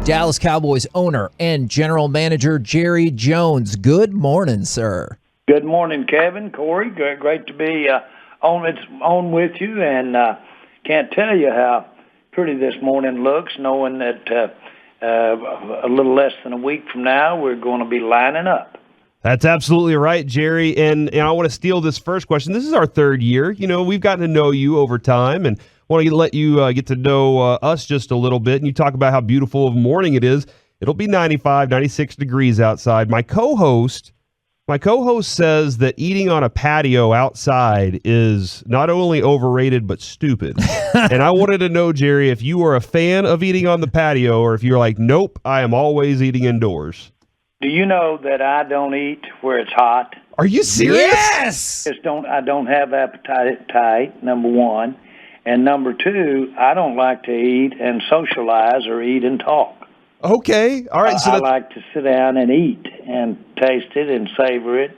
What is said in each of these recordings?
Dallas Cowboys owner and general manager Jerry Jones. Good morning, sir. Good morning, Kevin, Corey. Great to be on with you, and can't tell you how pretty this morning looks, knowing that a little less than a week from now we're going to be lining up. That's absolutely right, Jerry. And I want to steal this first question. This is our third year. You know, we've gotten to know you over time, and want to let you get to know us just a little bit. And you talk about how beautiful of a morning it is. It'll be 95, 96 degrees outside. My co-host says that eating on a patio outside is not only overrated but stupid. And I wanted to know, Jerry, if you are a fan of eating on the patio or if you're like, nope, I am always eating indoors. Do you know that I don't eat where it's hot? Are you serious? Yes! I don't have appetite, number one. And number two, I don't like to eat and socialize or eat and talk. Okay. All right. I like to sit down and eat and taste it and savor it,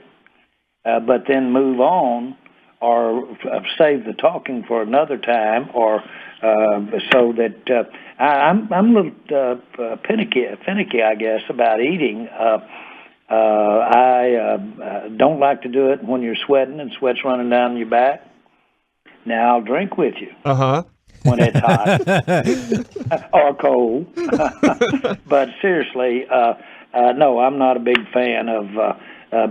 but then move on or save the talking for another time, or so that I'm a little finicky, I guess, about eating. I don't like to do it when you're sweating and sweat's running down your back. Now, I'll drink with you when it's hot or cold. But seriously, no, I'm not a big fan of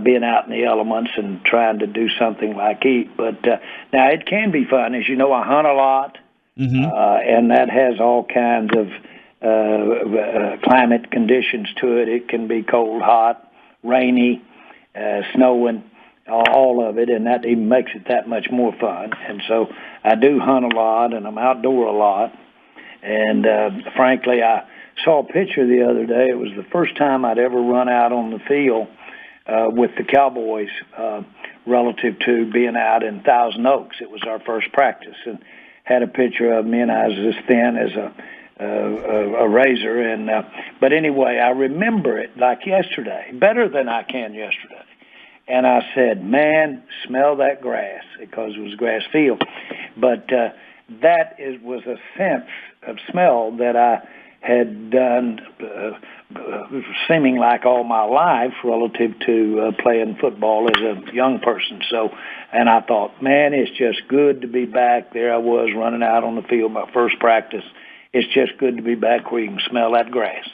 being out in the elements and trying to do something like eat. But now it can be fun. As you know, I hunt a lot, and that has all kinds of climate conditions to it. It can be cold, hot, rainy, snowing, all of it, and that even makes it that much more fun. And so I do hunt a lot, and I'm outdoor a lot. And frankly, I saw a picture the other day. It was the first time I'd ever run out on the field with the Cowboys relative to being out in Thousand Oaks. It was our first practice, and had a picture of me, and I was as thin as a razor. And but anyway, I remember it like yesterday, better than I can yesterday. And I said, man, smell that grass, because it was a grass field. But was a sense of smell that I had done seeming like all my life relative to playing football as a young person. So, and I thought, man, it's just good to be back. There I was running out on the field, my first practice. It's just good to be back where you can smell that grass.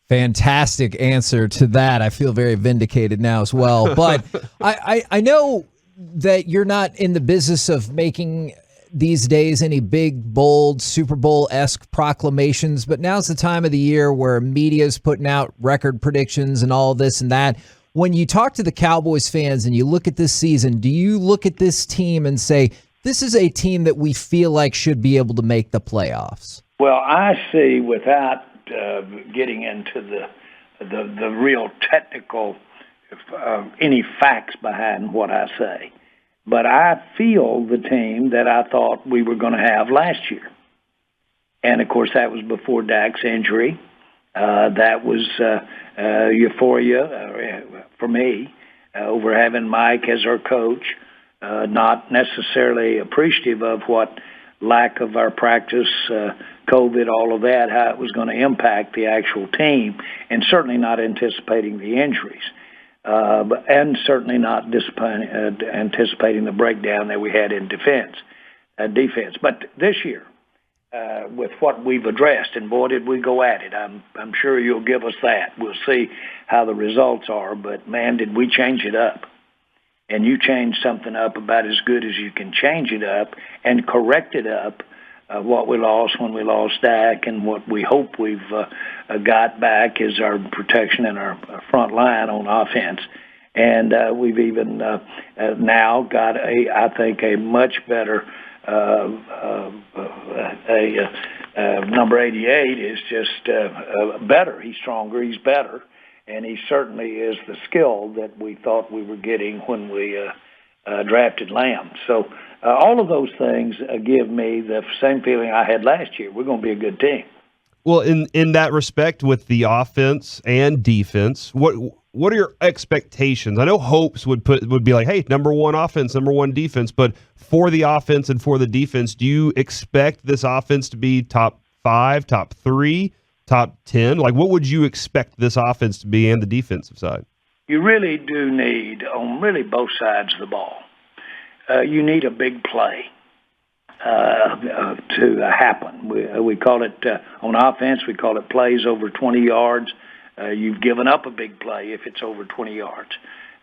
Fantastic answer to that. I feel very vindicated now as well. But I know that you're not in the business of making these days any big, bold, Super Bowl-esque proclamations, but now's the time of the year where media's putting out record predictions and all this and that. When you talk to the Cowboys fans and you look at this season, do you look at this team and say, this is a team that we feel like should be able to make the playoffs? Well, I see, without getting into the real technical, any facts behind what I say, but I feel the team that I thought we were going to have last year. And, of course, that was before Dak's injury. That was euphoria for me over having Mike as our coach, not necessarily appreciative of what lack of our practice, COVID, all of that, how it was going to impact the actual team, and certainly not anticipating the injuries, and certainly not anticipating the breakdown that we had in defense. But this year, with what we've addressed, and boy, did we go at it. I'm sure you'll give us that. We'll see how the results are, but man, did we change it up. And you change something up about as good as you can change it up and correct it up, what we lost when we lost Dak, and what we hope we've got back is our protection and our front line on offense. And we've even now got, I think, a much better number 88 is just better. He's stronger. He's better. And he certainly is the skill that we thought we were getting when we drafted Lamb. So all of those things give me the same feeling I had last year. We're going to be a good team. Well, in that respect, with the offense and defense, what are your expectations? I know hopes would be like, hey, number one offense, number one defense. But for the offense and for the defense, do you expect this offense to be top 5, top 3? top 10? Like, what would you expect this offense to be and the defensive side? You really do need, on really both sides of the ball, you need a big play to happen. We call it, on offense, we call it plays over 20 yards. You've given up a big play if it's over 20 yards.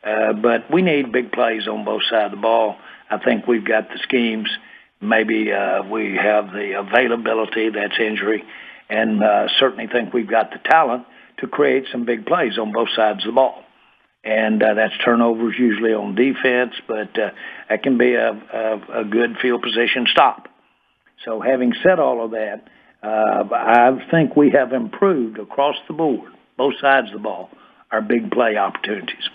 But we need big plays on both sides of the ball. I think we've got the schemes. Maybe we have the availability, that's injury, and certainly think we've got the talent to create some big plays on both sides of the ball. And that's turnovers usually on defense, but that can be a good field position stop. So having said all of that, I think we have improved across the board, both sides of the ball, our big play opportunities.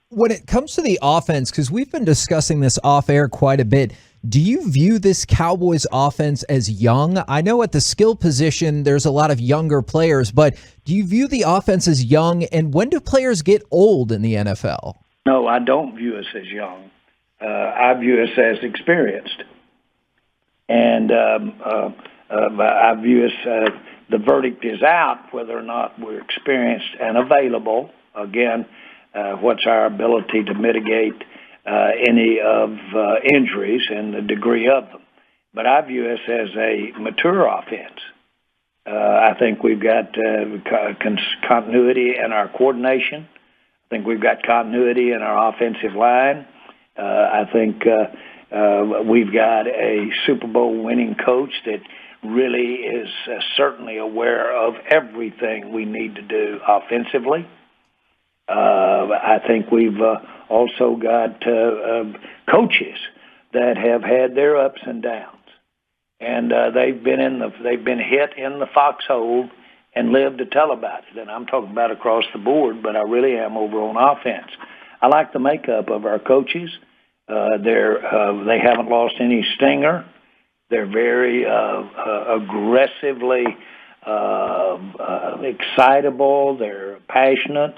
When it comes to the offense, because we've been discussing this off air quite a bit, do you view this Cowboys offense as young? I know at the skill position there's a lot of younger players, but do you view the offense as young, and when do players get old in the NFL? No, I don't view us as young. I view us as experienced. And I view us, the verdict is out whether or not we're experienced and available. Again, what's our ability to mitigate any of injuries and the degree of them. But I view us as a mature offense. I think we've got continuity in our coordination. I think we've got continuity in our offensive line. I think we've got a Super Bowl winning coach that really is certainly aware of everything we need to do offensively. I think we've also got coaches that have had their ups and downs, and they've been hit in the foxhole and lived to tell about it. And I'm talking about across the board, but I really am over on offense. I like the makeup of our coaches. They haven't lost any stinger. They're very aggressively excitable. They're passionate.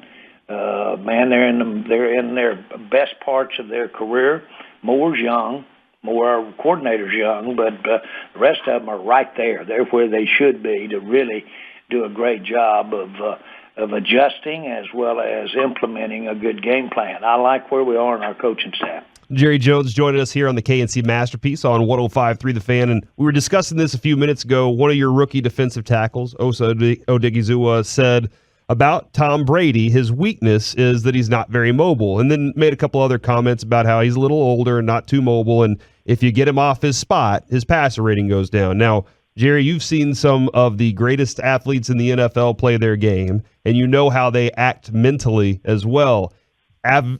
They're in their best parts of their career. Moore's young, our coordinator's young, but the rest of them are right there. They're where they should be to really do a great job of adjusting as well as implementing a good game plan. I like where we are in our coaching staff. Jerry Jones joining us here on the K&C Masterpiece on 105.3 The Fan, and we were discussing this a few minutes ago. One of your rookie defensive tackles, Osa Odighizuwa, said about Tom Brady, his weakness is that he's not very mobile, and then made a couple other comments about how he's a little older and not too mobile, and if you get him off his spot, his passer rating goes down. Now, Jerry, you've seen some of the greatest athletes in the NFL play their game, and you know how they act mentally as well.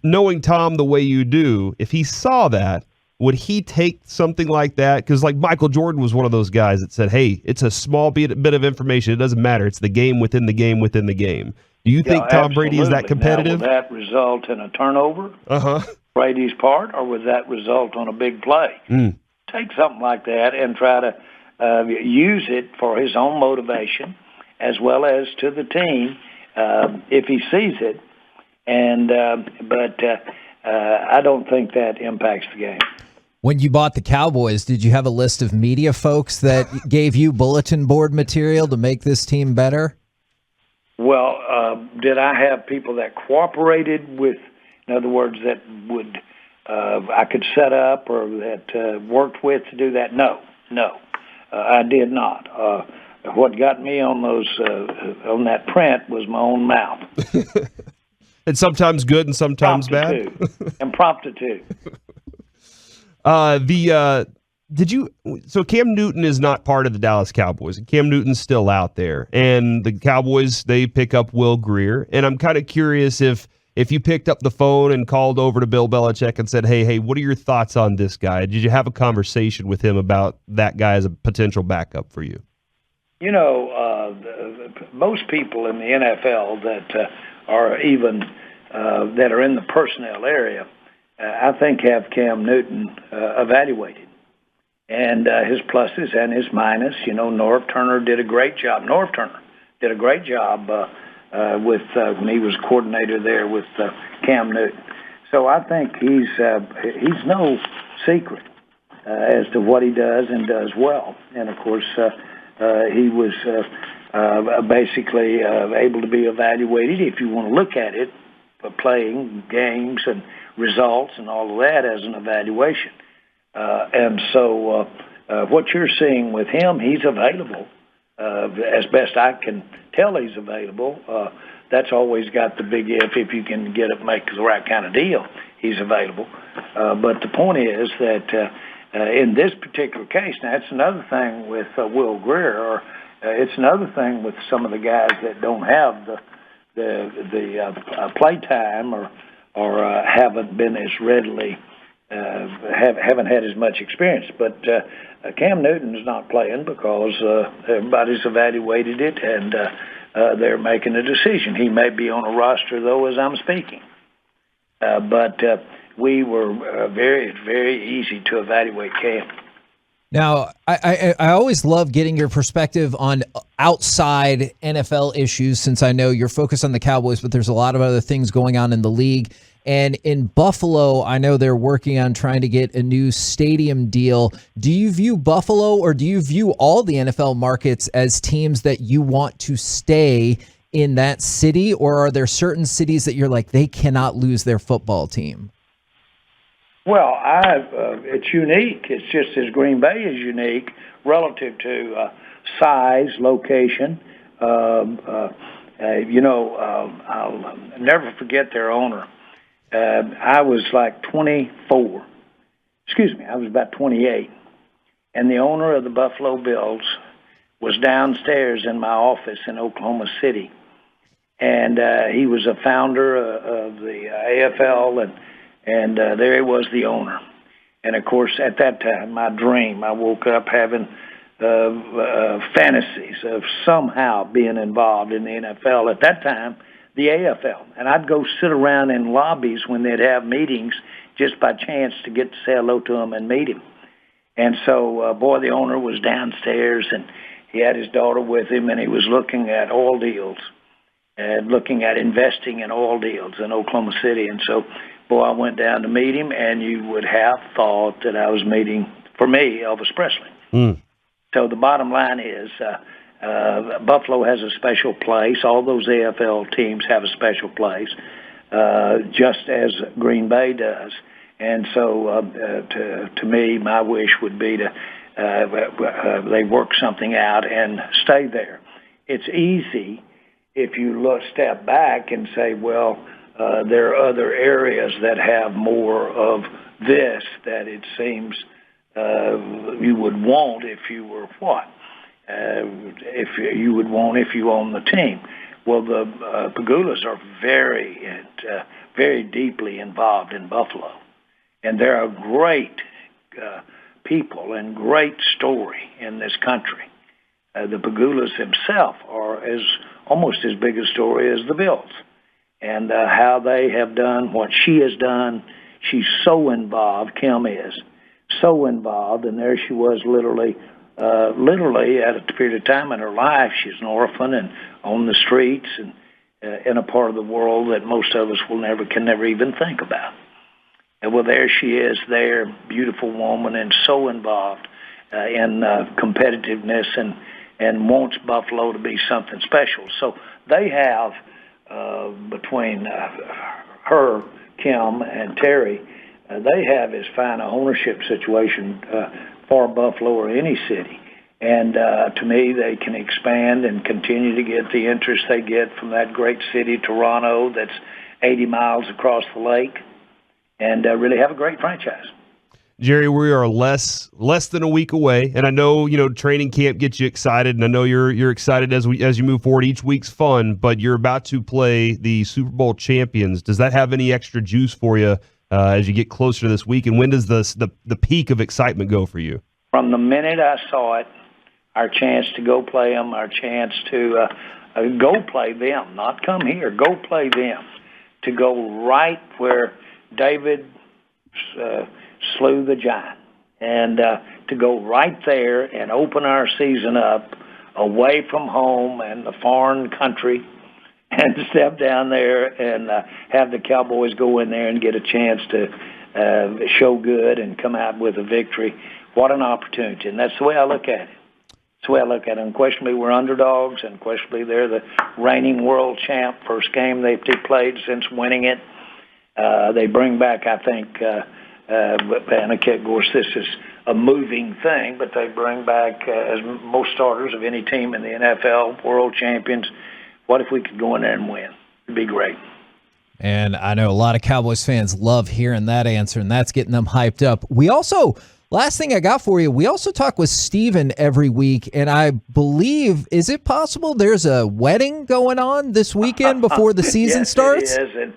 Knowing Tom the way you do, if he saw that, would he take something like that? Because like Michael Jordan was one of those guys that said, hey, it's a small bit of information. It doesn't matter. It's the game within the game within the game. Do you think Tom Brady is that competitive? Now, will that result in a turnover? Brady's part, or would that result on a big play? Take something like that and try to use it for his own motivation as well as to the team if he sees it. But I don't think that impacts the game. When you bought the Cowboys, did you have a list of media folks that gave you bulletin board material to make this team better? Well, did I have people that cooperated with, in other words, that would I could set up or that worked with to do that? No, I did not. What got me on those on that print was my own mouth. And sometimes good and sometimes bad. Impromptu. So Cam Newton is not part of the Dallas Cowboys. Cam Newton's still out there. And the Cowboys, they pick up Will Greer. And I'm kind of curious if you picked up the phone and called over to Bill Belichick and said, hey, what are your thoughts on this guy? Did you have a conversation with him about that guy as a potential backup for you? You know, most people in the NFL that are even that are in the personnel area, I think have Cam Newton evaluated, and his pluses and his minus. You know, Norv Turner did a great job. With when he was coordinator there with Cam Newton. So I think he's no secret as to what he does and does well. And of course, he was basically able to be evaluated, if you want to look at it, for playing games and results and all of that as an evaluation. And so what you're seeing with him, he's available. As best I can tell, he's available. That's always got the big if you can get it, make the right kind of deal, he's available. But the point is that in this particular case, now it's another thing with Will Greer, or it's another thing with some of the guys that don't have the play time or haven't been as readily haven't had as much experience. But Cam Newton's not playing because everybody's evaluated it and they're making a decision. He may be on a roster though as I'm speaking, but we were very, very easy to evaluate Cam. Now, I always love getting your perspective on outside NFL issues, since I know you're focused on the Cowboys, but there's a lot of other things going on in the league. And in Buffalo, I know they're working on trying to get a new stadium deal. Do you view Buffalo, or do you view all the NFL markets as teams that you want to stay in that city, or are there certain cities that you're like, they cannot lose their football team? Well, it's unique. It's just as Green Bay is unique relative to size, location. I'll never forget their owner. I was like 24. I was about 28. And the owner of the Buffalo Bills was downstairs in my office in Oklahoma City. And he was a founder of the AFL, and there he was, the owner. And, of course, at that time, my dream, I woke up having fantasies of somehow being involved in the NFL. At that time, the AFL. And I'd go sit around in lobbies when they'd have meetings just by chance to get to say hello to him and meet him. And so, the owner was downstairs, and he had his daughter with him, and he was looking at oil deals and looking at investing in oil deals in Oklahoma City. And so, I went down to meet him, and you would have thought that I was meeting, for me, Elvis Presley. Mm. So the bottom line is Buffalo has a special place. All those AFL teams have a special place, just as Green Bay does. And so to me, my wish would be to they work something out and stay there. It's easy if you step back and say, well, there are other areas that have more of this that it seems you would want if you were what? If you would want if you own the team. Well, the Pagulas are very deeply involved in Buffalo, and they're a great people and great story in this country. The Pagulas themselves are almost as big a story as the Bills. And how they have done what she has done. She's so involved, Kim is, so involved, and there she was literally at a period of time in her life. She's an orphan and on the streets and in a part of the world that most of us can never even think about. And well, there she is there, beautiful woman, and so involved in competitiveness and wants Buffalo to be something special. So they have, between her, Kim, and Terry, they have as fine an ownership situation for Buffalo or any city. And to me, they can expand and continue to get the interest they get from that great city, Toronto, that's 80 miles across the lake, and really have a great franchise. Jerry, we are less than a week away, and I know training camp gets you excited, and I know you're excited as you move forward. Each week's fun, but you're about to play the Super Bowl champions. Does that have any extra juice for you as you get closer to this week? And when does the peak of excitement go for you? From the minute I saw it, our chance to go play them, our chance to go play them, not come here, go play them, to go right where David slew the giant, and to go right there and open our season up away from home and the foreign country, and step down there and have the Cowboys go in there and get a chance to show good and come out with a victory. What an opportunity, and that's the way I look at it. That's the way I look at it. Unquestionably, we're underdogs. Unquestionably, they're the reigning world champ. First game they've played since winning it. They bring back, I think, and of course, this is a moving thing, but they bring back, as most starters of any team in the NFL, world champions. What if we could go in there and win? It'd be great. And I know a lot of Cowboys fans love hearing that answer, and that's getting them hyped up. We also, last thing I got for you, we also talk with Steven every week, and I believe, is it possible there's a wedding going on this weekend before the season yes, starts? It is, and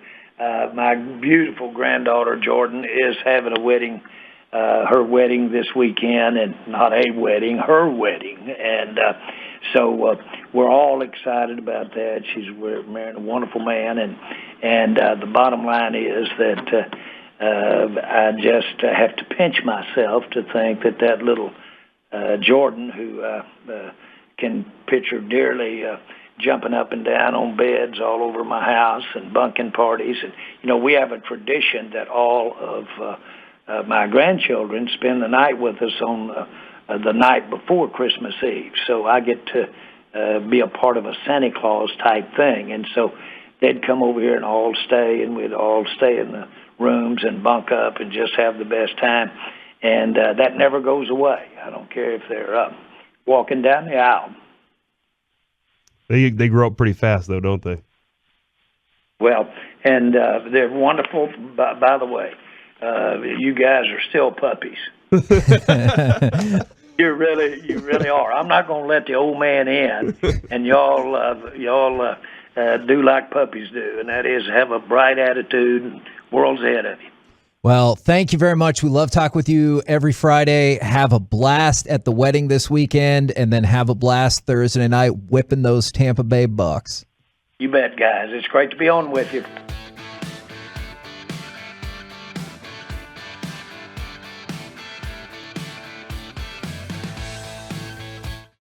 my beautiful granddaughter, Jordan, is having a wedding, her wedding this weekend, and not a wedding, her wedding. And so we're all excited about that. She's marrying a wonderful man, and the bottom line is that I just have to pinch myself to think that little Jordan, who can picture dearly jumping up and down on beds all over my house and bunking parties. And, we have a tradition that all of my grandchildren spend the night with us on the night before Christmas Eve. So I get to be a part of a Santa Claus type thing. And so they'd come over here and all stay, and we'd all stay in the rooms and bunk up and just have the best time. And that never goes away. I don't care if they're walking down the aisle. They grow up pretty fast, though, don't they? Well, and they're wonderful. By the way, you guys are still puppies. You really are. I'm not going to let the old man in, and y'all do like puppies do, and that is have a bright attitude and world's ahead of you. Well, thank you very much. We love talking with you every Friday. Have a blast at the wedding this weekend, and then have a blast Thursday night whipping those Tampa Bay Bucks. You bet, guys. It's great to be on with you.